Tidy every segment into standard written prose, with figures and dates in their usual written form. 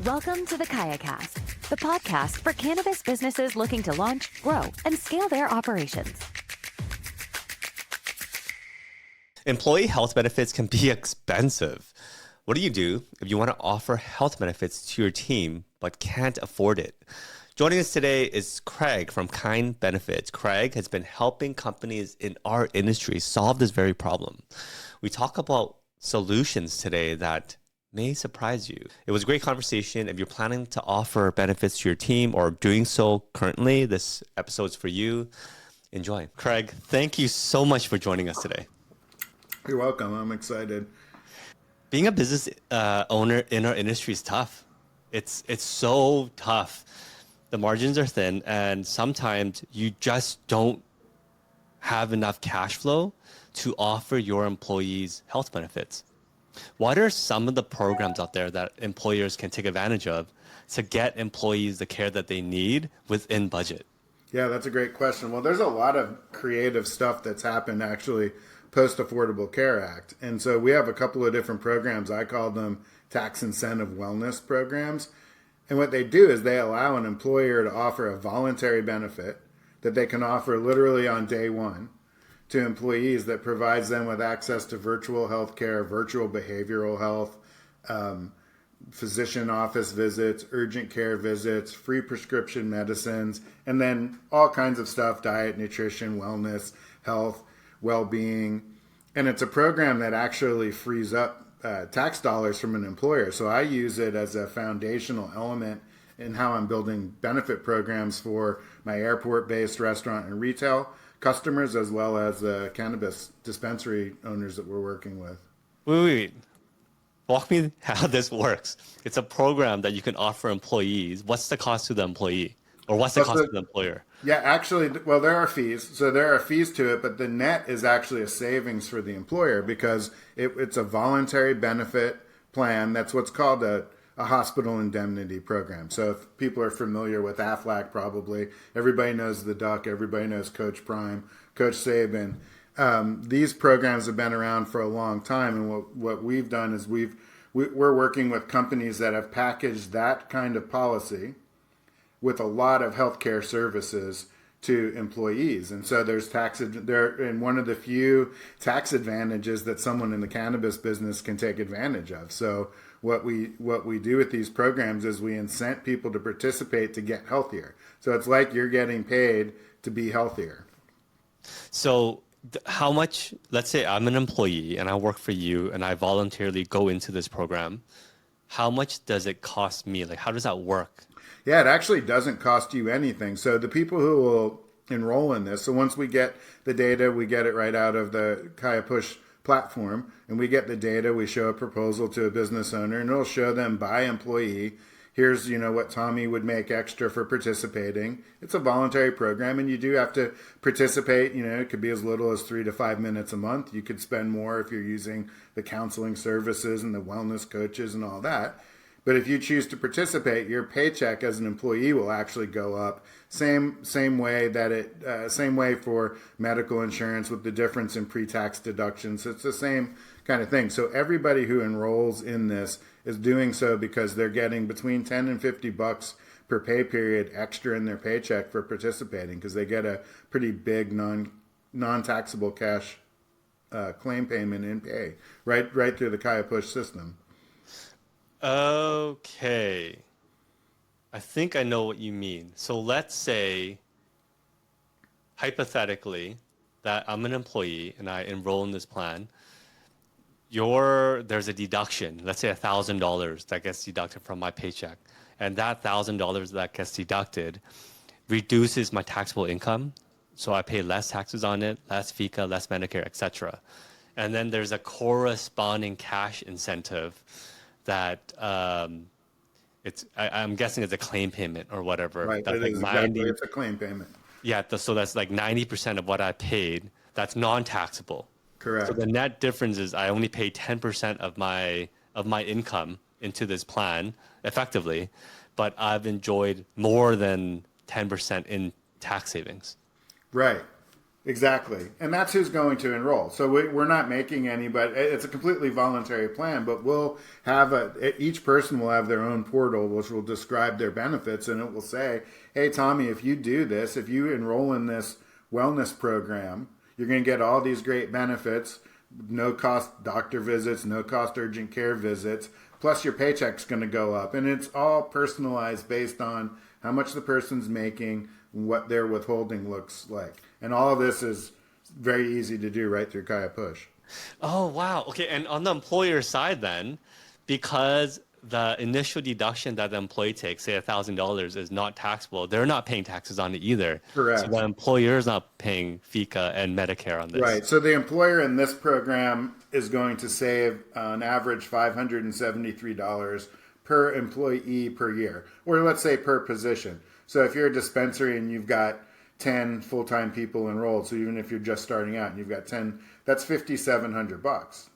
Welcome to the KayaCast, the podcast for cannabis businesses looking to launch, grow, and scale their operations. Employee health benefits can be expensive. What do you do if you want to offer health benefits to your team but can't afford it? Joining us today is Craig from Kind Benefits. Craig has been helping companies in our industry solve this very problem. We talk about solutions today that may surprise you. It was a great conversation. If you're planning to offer benefits to your team or doing so currently, this episode's for you. Enjoy. Craig, thank you so much for joining us today. You're welcome. I'm excited. Being a business owner in our industry is tough. It's so tough. The margins are thin, and sometimes you just don't have enough cash flow to offer your employees health benefits. What are some of the programs out there that employers can take advantage of to get employees the care that they need within budget? Yeah, that's a great question. Well, there's a lot of creative stuff that's happened actually post-Affordable Care Act. And so we have a couple of different programs. I call them tax incentive wellness programs. And what they do is they allow an employer to offer a voluntary benefit that they can offer literally on day one to employees that provides them with access to virtual health care, virtual behavioral health, physician office visits, urgent care visits, free prescription medicines, and then all kinds of stuff, diet, nutrition, wellness, health, well-being. And it's a program that actually frees up tax dollars from an employer. So I use it as a foundational element in how I'm building benefit programs for my airport-based restaurant and retail customers, as well as the cannabis dispensary owners that we're working with. Wait. Walk me how this works. It's a program that you can offer employees. What's the cost to the employee? Or what's the cost to the employer? Yeah, actually, well, there are fees. So there are fees to it, but the net is actually a savings for the employer because it's a voluntary benefit plan. That's what's called a hospital indemnity program. So if people are familiar with Aflac, probably everybody knows the Duck, everybody knows Coach Prime, Coach Saban. These programs have been around for a long time, and what we've done is we're working with companies that have packaged that kind of policy with a lot of healthcare services to employees. And so and one of the few tax advantages that someone in the cannabis business can take advantage of. So what we do with these programs is we incent people to participate to get healthier. So it's like you're getting paid to be healthier. So how much, let's say I'm an employee and I work for you and I voluntarily go into this program. How much does it cost me? Like, how does that work? Yeah, it actually doesn't cost you anything. So the people who will enroll in this, so once we get the data, we get it right out of the Kaya Push platform, and we get the data, we show a proposal to a business owner, and it'll show them by employee, here's, what Tommy would make extra for participating. It's a voluntary program, and you do have to participate. It could be as little as 3 to 5 minutes a month. You could spend more if you're using the counseling services and the wellness coaches and all that. But if you choose to participate, your paycheck as an employee will actually go up. Same way for medical insurance with the difference in pre-tax deductions. It's the same kind of thing. So everybody who enrolls in this is doing so because they're getting between $10 and $50 per pay period extra in their paycheck for participating because they get a pretty big non-taxable cash claim payment in pay right through the Kaya Push system. Okay. I think I know what you mean. So let's say, hypothetically, that I'm an employee and I enroll in this plan. There's a deduction, let's say $1,000 that gets deducted from my paycheck. And that $1,000 that gets deducted reduces my taxable income. So I pay less taxes on it, less FICA, less Medicare, etc. And then there's a corresponding cash incentive that I'm guessing it's a claim payment or whatever. Right, that's it like is 90, exactly. It's a claim payment. Yeah, so that's like 90% of what I paid. That's non-taxable. Correct. So the net difference is I only pay 10% of my income into this plan effectively, but I've enjoyed more than 10% in tax savings. Right. Exactly. And that's who's going to enroll. So we're not making anybody, it's a completely voluntary plan, but we'll have each person will have their own portal, which will describe their benefits. And it will say, hey, Tommy, if you do this, if you enroll in this wellness program, you're going to get all these great benefits, no cost doctor visits, no cost urgent care visits, plus your paycheck's going to go up. And it's all personalized based on how much the person's making, what their withholding looks like. And all of this is very easy to do right through KayaPush. Oh, wow. Okay. And on the employer side then, because the initial deduction that the employee takes, say $1,000, is not taxable, they're not paying taxes on it either. Correct. So the employer is not paying FICA and Medicare on this. Right. So the employer in this program is going to save on average $573 per employee per year, or let's say per position. So if you're a dispensary and you've got 10 full-time people enrolled, so even if you're just starting out and you've got 10, that's $5,700.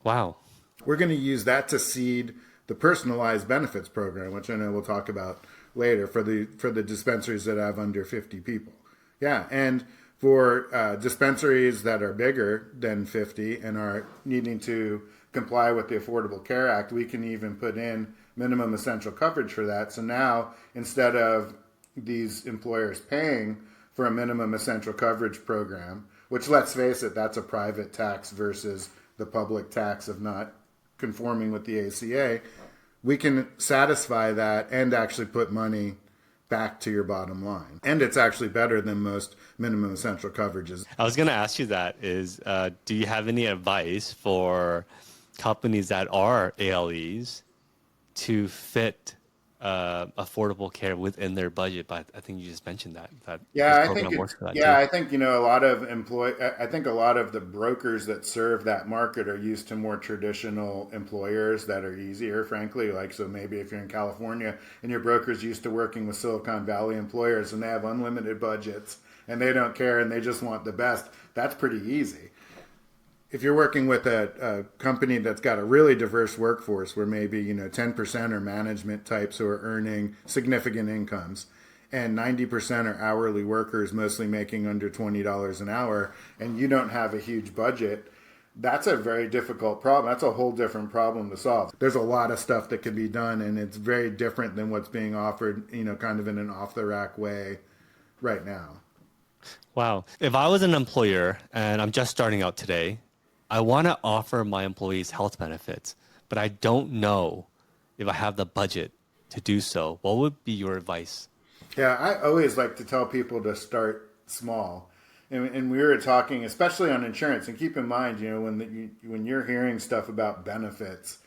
Wow. We're going to use that to seed the personalized benefits program, which I know we'll talk about later for the dispensaries that have under 50 people. Yeah, and for dispensaries that are bigger than 50 and are needing to comply with the Affordable Care Act, we can even put in minimum essential coverage for that. So now, instead of these employers paying for a minimum essential coverage program, which, let's face it, that's a private tax versus the public tax of not conforming with the ACA, we can satisfy that and actually put money back to your bottom line. And it's actually better than most minimum essential coverages. I was going to ask you that is, do you have any advice for companies that are ALEs to fit affordable care within their budget? But I think you just mentioned that. I think a lot of the brokers that serve that market are used to more traditional employers that are easier, frankly. Like, so maybe if you're in California and your broker's used to working with Silicon Valley employers and they have unlimited budgets and they don't care and they just want the best, that's pretty easy. If you're working with a company that's got a really diverse workforce where maybe 10% are management types who are earning significant incomes and 90% are hourly workers mostly making under $20 an hour, and you don't have a huge budget, that's a very difficult problem. That's a whole different problem to solve. There's a lot of stuff that can be done, and it's very different than what's being offered, kind of in an off-the-rack way right now. Wow. If I was an employer and I'm just starting out today, I want to offer my employees health benefits, but I don't know if I have the budget to do so. What would be your advice? Yeah, I always like to tell people to start small. And we were talking, especially on insurance, and keep in mind, when you're hearing stuff about benefits,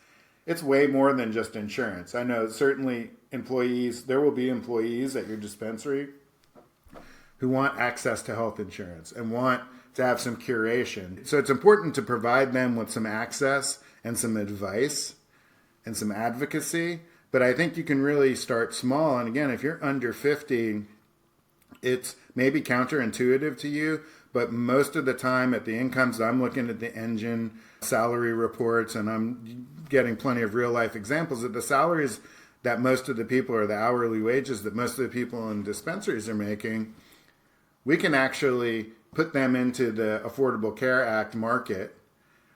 it's way more than just insurance. I know certainly there will be employees at your dispensary who want access to health insurance and want to have some curation. So it's important to provide them with some access and some advice and some advocacy. But I think you can really start small. And again, if you're under 50, it's maybe counterintuitive to you, but most of the time at the incomes, I'm looking at the engine salary reports and I'm getting plenty of real life examples that the salaries that most of the people, or the hourly wages that most of the people in dispensaries are making, we can actually put them into the Affordable Care Act market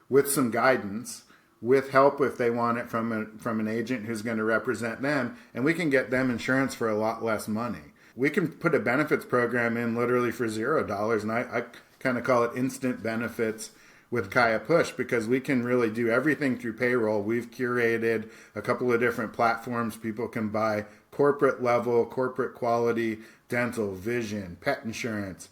with some guidance, with help if they want it from an agent who's going to represent them, and we can get them insurance for a lot less money. We can put a benefits program in literally for $0, and I kind of call it instant benefits with KayaPush, because we can really do everything through payroll. We've curated a couple of different platforms. People can buy corporate level, corporate quality, dental, vision, pet insurance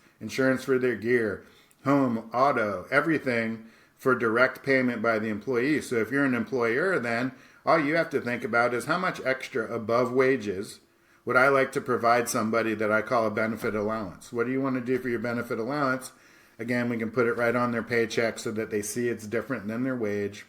for their gear, home, auto, everything for direct payment by the employee. So if you're an employer, then all you have to think about is how much extra above wages would I like to provide somebody that I call a benefit allowance. What do you want to do for your benefit allowance? Again, we can put it right on their paycheck so that they see it's different than their wage.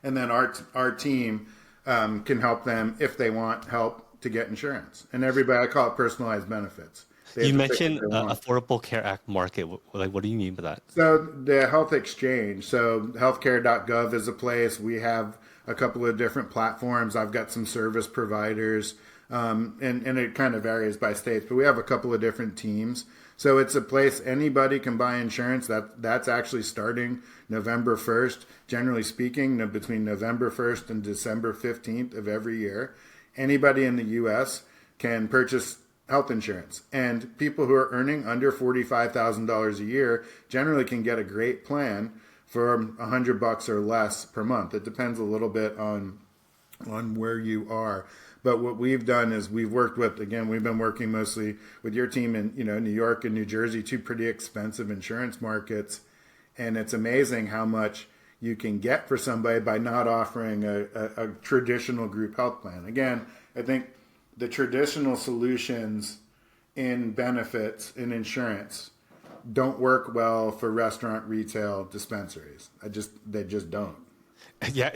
And then our team can help them if they want help to get insurance. And everybody, I call it personalized benefits. You mentioned Affordable Care Act market. What do you mean by that? So the health exchange. So healthcare.gov is a place. We have a couple of different platforms. I've got some service providers, and it kind of varies by states. But we have a couple of different teams. So it's a place anybody can buy insurance. That's actually starting November 1st, generally speaking, between November 1st and December 15th of every year. Anybody in the U.S. can purchase health insurance. And people who are earning under $45,000 a year generally can get a great plan for $100 or less per month. It depends a little bit on where you are. But what we've done is we've been working mostly with your team in New York and New Jersey, two pretty expensive insurance markets. And it's amazing how much you can get for somebody by not offering a traditional group health plan. Again, I think the traditional solutions in benefits in insurance don't work well for restaurant, retail, dispensaries. They just don't. Yeah,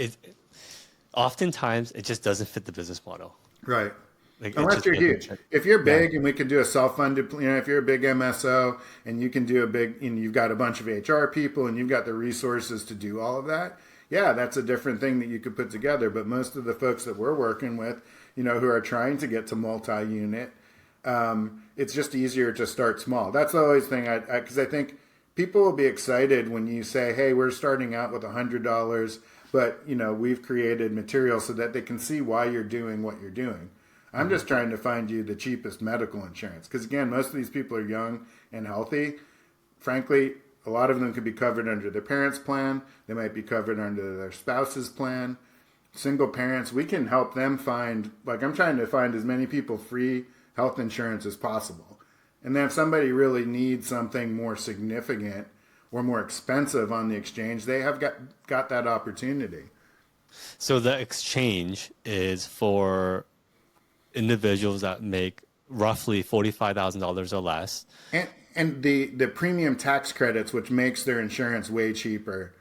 oftentimes it just doesn't fit the business model. Right. Unless you're huge. If you're big and we can do a self-funded, if you're a big MSO and you can do you've got a bunch of HR people and you've got the resources to do all of that, yeah, that's a different thing that you could put together. But most of the folks that we're working with, who are trying to get to multi-unit, it's just easier to start small. That's the always thing, because I think people will be excited when you say, hey, we're starting out with $100, but, we've created material so that they can see why you're doing what you're doing. I'm just trying to find you the cheapest medical insurance. Because, again, most of these people are young and healthy. Frankly, a lot of them could be covered under their parents' plan. They might be covered under their spouse's plan. Single parents, we can help them find, I'm trying to find as many people free health insurance as possible. And then if somebody really needs something more significant or more expensive on the exchange, they have got that opportunity. So the exchange is for individuals that make roughly $45,000 or less. And the premium tax credits, which makes their insurance way cheaper.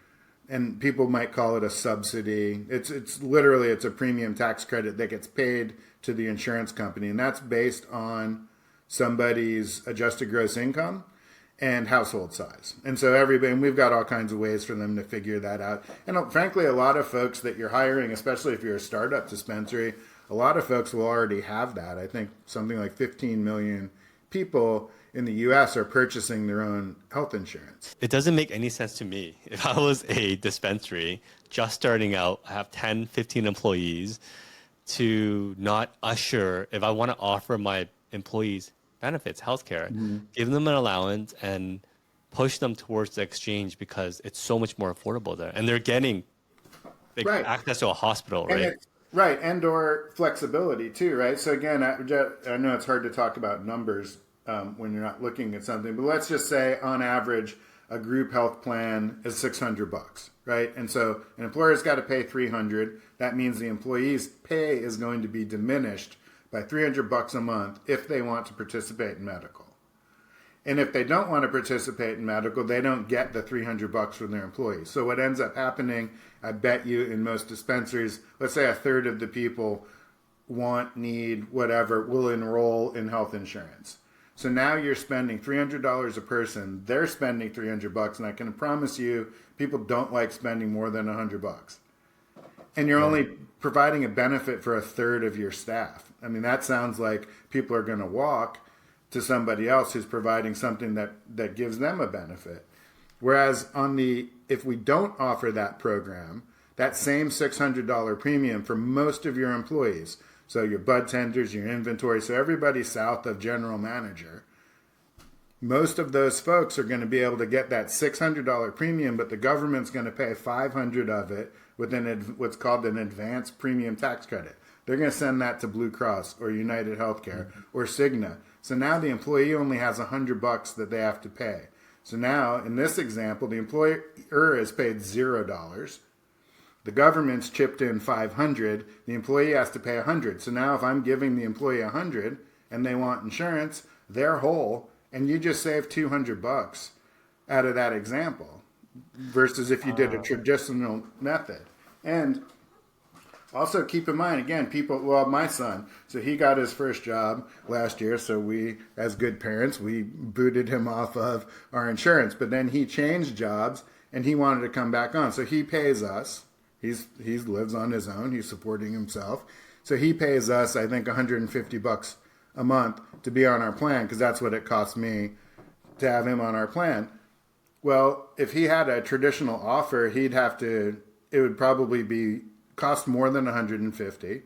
And people might call it a subsidy. It's literally a premium tax credit that gets paid to the insurance company. And that's based on somebody's adjusted gross income and household size. And so and we've got all kinds of ways for them to figure that out. And frankly, a lot of folks that you're hiring, especially if you're a startup dispensary, a lot of folks will already have that. I think something like 15 million people in the U.S. are purchasing their own health insurance. It doesn't make any sense to me. If I was a dispensary just starting out, I have 10, 15 employees, to not usher, if I want to offer my employees benefits, healthcare, give them an allowance and push them towards the exchange because it's so much more affordable there. And they're getting access to a hospital, right? Right, and or flexibility too, right? So again, I know it's hard to talk about numbers when you're not looking at something, but let's just say on average, a group health plan is $600, right? And so an employer's got to pay $300. That means the employee's pay is going to be diminished by $300 a month if they want to participate in medical. And if they don't want to participate in medical, they don't get the $300 from their employees. So what ends up happening, I bet you in most dispensaries, let's say a third of the people need, whatever, will enroll in health insurance. So now you're spending $300 a person. They're spending $300, and I can promise you, people don't like spending more than $100. And you're only providing a benefit for a third of your staff. I mean, that sounds like people are going to walk to somebody else who's providing something that gives them a benefit. Whereas if we don't offer that program, that same $600 premium for most of your employees, so your bud tenders, your inventory, so everybody south of general manager, most of those folks are going to be able to get that $600 premium, but the government's going to pay $500 of it with what's called an advanced premium tax credit. They're going to send that to Blue Cross or United Healthcare or Cigna. So now the employee only has $100 that they have to pay. So now, in this example, the employer has paid $0. The government's chipped in $500. The employee has to pay $100. So now if I'm giving the employee $100 and they want insurance, they're whole, and you just save $200 out of that example versus if you did a traditional method. And also keep in mind, again, my son, so he got his first job last year, so we, as good parents, we booted him off of our insurance. But then he changed jobs, and he wanted to come back on. So he pays us. He lives on his own. He's supporting himself. So he pays us, I think, $150 a month to be on our plan, because that's what it cost me to have him on our plan. Well, if he had a traditional offer, it would probably cost more than 150,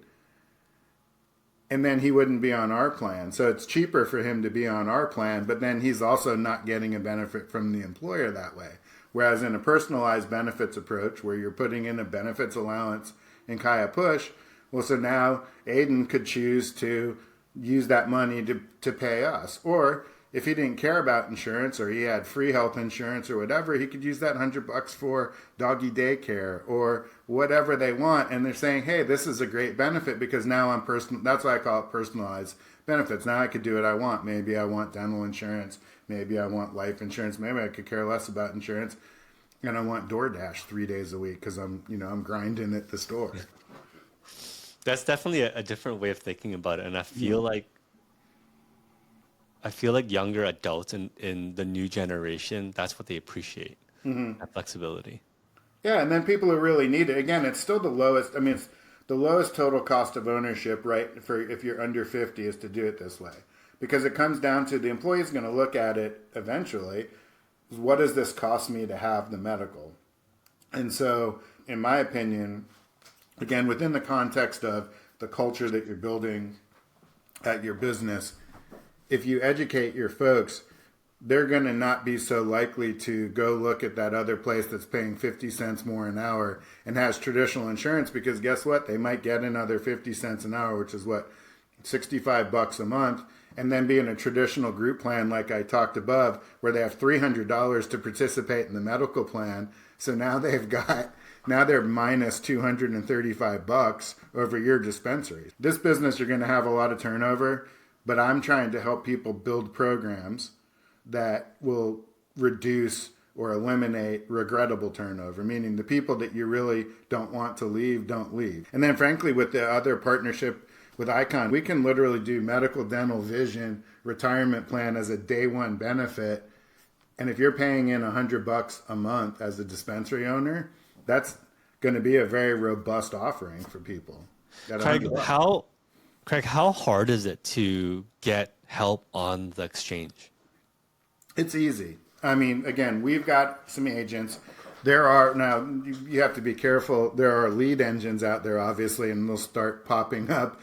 and then he wouldn't be on our plan. So it's cheaper for him to be on our plan, but then he's also not getting a benefit from the employer that way. Whereas in a personalized benefits approach, where you're putting in a benefits allowance in Kaya Push, well, so now Aiden could choose to use that money to pay us. Or if he didn't care about insurance, or he had free health insurance or whatever, he could use that $100 for doggy daycare or whatever they want. And they're saying, hey, this is a great benefit because now I'm personal. That's why I call it personalized benefits. Now I could do what I want. Maybe I want dental insurance. Maybe I want life insurance. Maybe I could care less about insurance. And I want DoorDash 3 days a week because I'm grinding at the store. That's definitely a different way of thinking about it. And I feel like younger adults in the new generation, that's what they appreciate, that flexibility. Yeah, and then people who really need it, again, it's still the lowest. I mean, it's the lowest total cost of ownership, right, for if you're under 50 is to do it this way. Because it comes down to the employee's going to look at it eventually. What does this cost me to have the medical? And so, in my opinion, again, within the context of the culture that you're building at your business, if you educate your folks, they're going to not be so likely to go look at that other place that's paying 50 cents more an hour and has traditional insurance, because guess what? They might get another 50 cents an hour, which is what, $65 a month, and then be in a traditional group plan like I talked above, where they have $300 to participate in the medical plan. So now they're minus $235 over your dispensary. This business, you're going to have a lot of turnover, but I'm trying to help people build programs that will reduce or eliminate regrettable turnover, meaning the people that you really don't want to leave, don't leave. And then frankly, with the other partnership with Icon, we can literally do medical, dental, vision, retirement plan as a day one benefit. And if you're paying in $100 a month as a dispensary owner, that's going to be a very robust offering for people. Craig, how hard is it to get help on the exchange? It's easy. I mean, again, we've got some agents. Now, you have to be careful. There are lead engines out there, obviously, and they'll start popping up.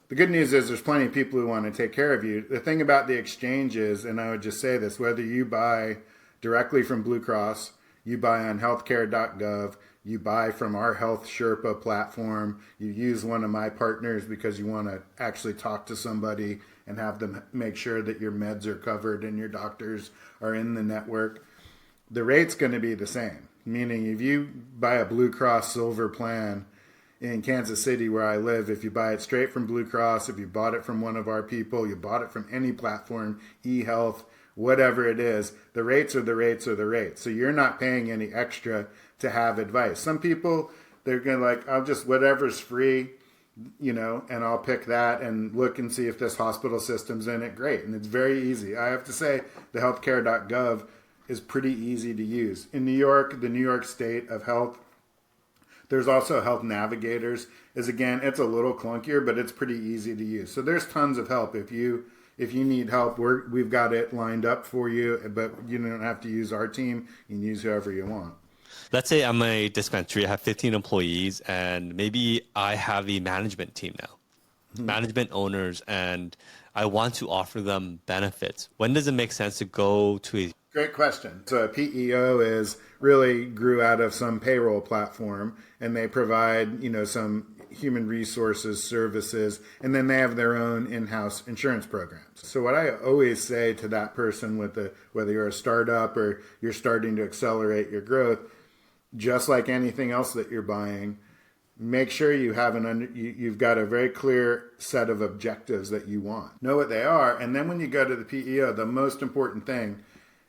The good news is there's plenty of people who want to take care of you. The thing about the exchange is, and I would just say this, whether you buy directly from Blue Cross, you buy on healthcare.gov, you buy from our Health Sherpa platform, you use one of my partners because you want to actually talk to somebody and have them make sure that your meds are covered and your doctors are in the network, the rate's going to be the same. Meaning if you buy a Blue Cross Silver plan in Kansas City where I live, if you buy it straight from Blue Cross, if you bought it from one of our people, you bought it from any platform, eHealth, whatever it is, the rates are the rates are the rates. So you're not paying any extra to have advice. Some people, they're going to like, I'll just, whatever's free, and I'll pick that and look and see if this hospital system's in it. Great. And it's very easy. I have to say the healthcare.gov is pretty easy to use. In New York, the New York State of Health, there's also Health Navigators. Again, it's a little clunkier, but it's pretty easy to use. So there's tons of help. If you need help, we've got it lined up for you, but you don't have to use our team. You can use whoever you want. Let's say I'm a dispensary, I have 15 employees, and maybe I have a management team now, management owners, and I want to offer them benefits. When does it make sense to go to a... Great question. So a PEO really grew out of some payroll platform, and they provide, some human resources services, and then they have their own in-house insurance programs. So what I always say to that person whether you're a startup or you're starting to accelerate your growth, just like anything else that you're buying, make sure you have you've got a very clear set of objectives that you want. Know what they are, and then when you go to the PEO, the most important thing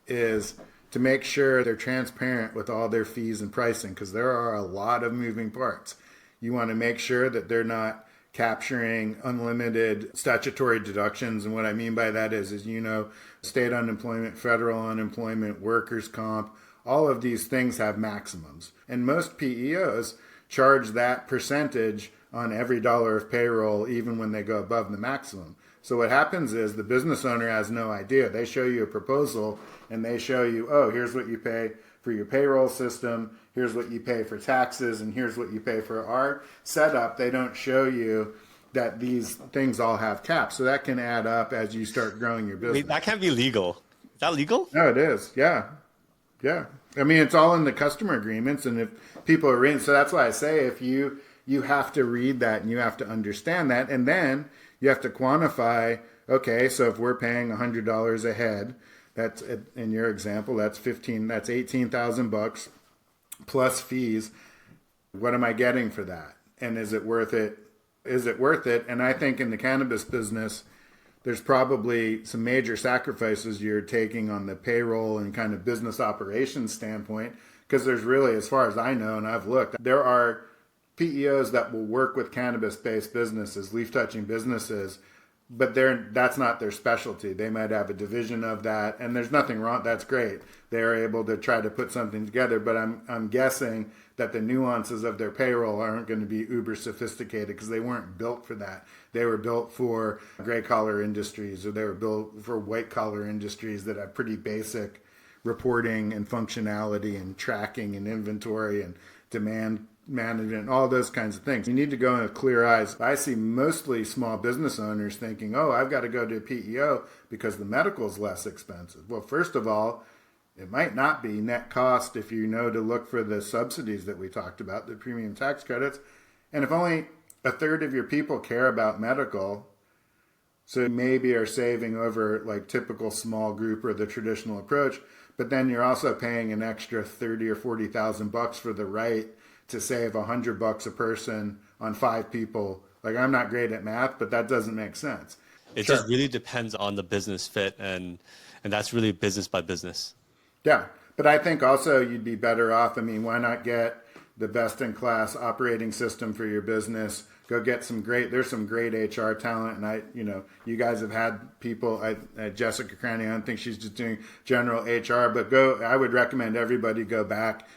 is to make sure they're transparent with all their fees and pricing, because there are a lot of moving parts. You want to make sure that they're not capturing unlimited statutory deductions, and what I mean by that is state unemployment, federal unemployment, workers' comp, all of these things have maximums. And most PEOs charge that percentage on every dollar of payroll, even when they go above the maximum. So what happens is the business owner has no idea. They show you a proposal and they show you, oh, here's what you pay for your payroll system, here's what you pay for taxes, and here's what you pay for our setup. They don't show you that these things all have caps. So that can add up as you start growing your business. Wait, that can't be legal. Is that legal? No, it is. Yeah. Yeah. I mean, it's all in the customer agreements. And if people are reading, so that's why I say if you have to read that and you have to understand that. And then you have to quantify, okay, so if we're paying $100 a head, that's, in your example, that's $18,000 plus fees. What am I getting for that? And is it worth it? Is it worth it? And I think in the cannabis business, there's probably some major sacrifices you're taking on the payroll and kind of business operations standpoint, because there's really, as far as I know, and I've looked, there are PEOs that will work with cannabis-based businesses, leaf-touching businesses, but that's not their specialty. They might have a division of that, and there's nothing wrong. That's great. They're able to try to put something together, but I'm guessing that the nuances of their payroll aren't going to be uber sophisticated because they weren't built for that. They were built for gray collar industries, or they were built for white collar industries that have pretty basic reporting and functionality and tracking and inventory and demand management, all those kinds of things. You need to go in with clear eyes. I see mostly small business owners thinking, oh, I've got to go to a PEO because the medical is less expensive. Well, first of all, it might not be net cost if you know to look for the subsidies that we talked about, the premium tax credits. And if only a third of your people care about medical, so maybe are saving over like typical small group or the traditional approach, but then you're also paying an extra 30 or 40,000 bucks for the right to save $100 a person on 5 people. Like, I'm not great at math, but that doesn't make sense. It just really depends on the business fit, and that's really business by business. Yeah, but I think also you'd be better off. I mean, why not get the best-in-class operating system for your business? Go get there's some great HR talent, and you guys have had people, Jessica Cranny, I don't think she's just doing general HR, but I would recommend everybody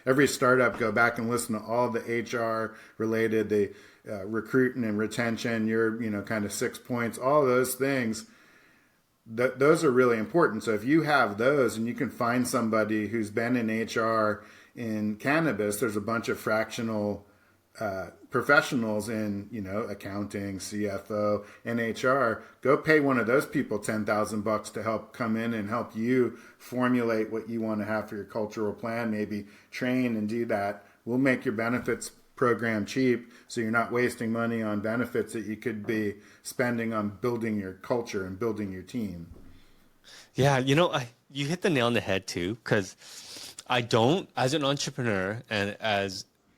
every startup go back and listen to all the HR related, the recruiting and retention, your, kind of 6 points, all those things. Those are really important. So if you have those and you can find somebody who's been in HR in cannabis, there's a bunch of fractional professionals in, accounting, CFO, and HR. Go pay one of those people $10,000 to help come in and help you formulate what you want to have for your cultural plan, maybe train and do that. We'll make your benefits program cheap, so you're not wasting money on benefits that you could be spending on building your culture and building your team. Yeah, you hit the nail on the head too, because I don't, as an entrepreneur, and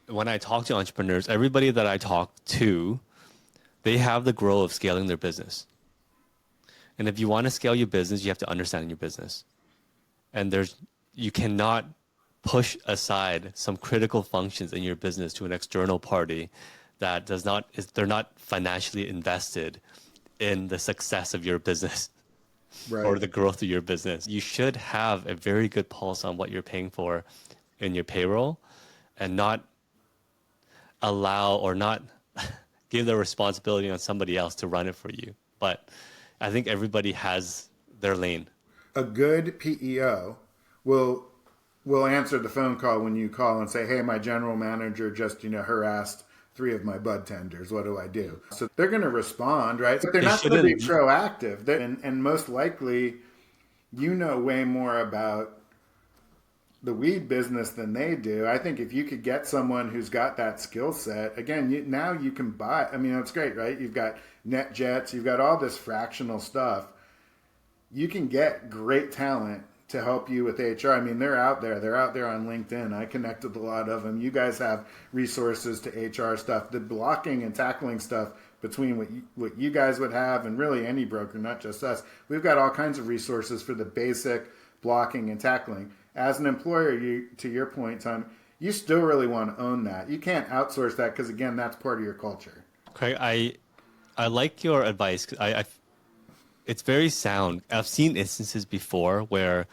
when I talk to entrepreneurs, everybody that I talk to, they have the goal of scaling their business. And if you want to scale your business, you have to understand your business. And you cannot push aside some critical functions in your business to an external party that they're not financially invested in the success of your business. Right. Or the growth of your business. You should have a very good pulse on what you're paying for in your payroll, and not allow or not give the responsibility on somebody else to run it for you. But I think everybody has their lane. A good PEO will answer the phone call when you call and say, hey, my general manager just, harassed 3 of my bud tenders. What do I do? So they're going to respond, right? But they're not going to be proactive. And most likely, way more about the weed business than they do. I think if you could get someone who's got that skill set, again, now you can buy. I mean, it's great, right? You've got NetJets, you've got all this fractional stuff. You can get great talent to help you with HR. I mean, they're out there on LinkedIn. I connected a lot of them. You guys have resources to HR stuff, the blocking and tackling stuff between what you guys would have and really any broker, not just us. We've got all kinds of resources for the basic blocking and tackling. As an employer, to your point, Tom, you still really want to own that. You can't outsource that because, again, that's part of your culture. Craig, I like your advice. It's very sound. I've seen instances before where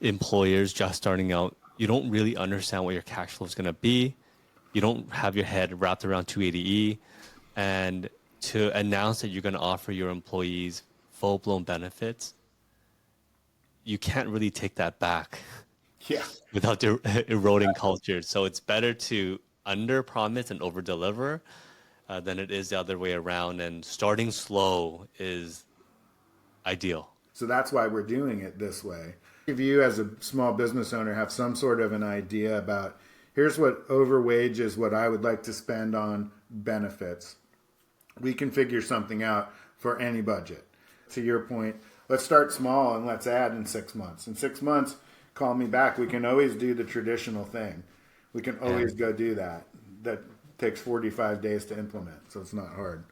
employers just starting out, you don't really understand what your cash flow is going to be. You don't have your head wrapped around 280E. And to announce that you're going to offer your employees full-blown benefits, you can't really take that back without eroding culture. So it's better to under-promise and over-deliver than it is the other way around. And starting slow is ideal. So that's why we're doing it this way. If you as a small business owner have some sort of an idea about, here's what over wages, what I would like to spend on benefits, we can figure something out for any budget. To your point, let's start small and let's add in 6 months. In 6 months, call me back. We can always do the traditional thing. We can always go do that. That takes 45 days to implement, so it's not hard.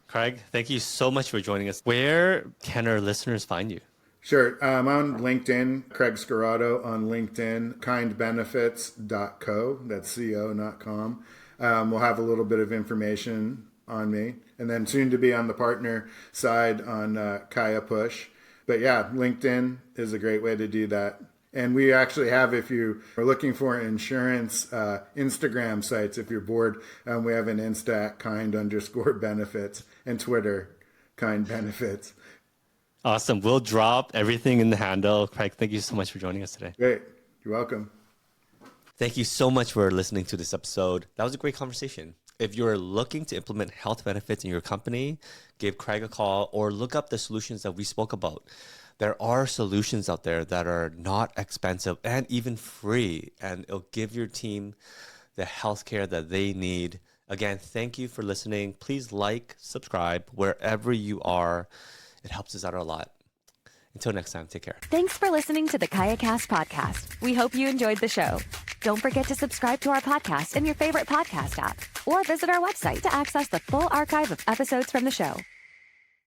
Craig, thank you so much for joining us. Where can our listeners find you? Sure. I'm on LinkedIn, Craig Scurato on LinkedIn, kindbenefits.co. That's co, not com. We'll have a little bit of information on me. And then soon to be on the partner side on KayaPush. But yeah, LinkedIn is a great way to do that. And we actually have, if you are looking for insurance, Instagram sites, if you're bored, we have an Insta at kind_benefits and Twitter, kindbenefits. Awesome. We'll drop everything in the handle. Craig, thank you so much for joining us today. Great. You're welcome. Thank you so much for listening to this episode. That was a great conversation. If you're looking to implement health benefits in your company, give Craig a call or look up the solutions that we spoke about. There are solutions out there that are not expensive and even free, and it'll give your team the healthcare that they need. Again, thank you for listening. Please like, subscribe wherever you are. It helps us out a lot. Until next time, take care. Thanks for listening to the KayaCast Podcast. We hope you enjoyed the show. Don't forget to subscribe to our podcast in your favorite podcast app or visit our website to access the full archive of episodes from the show.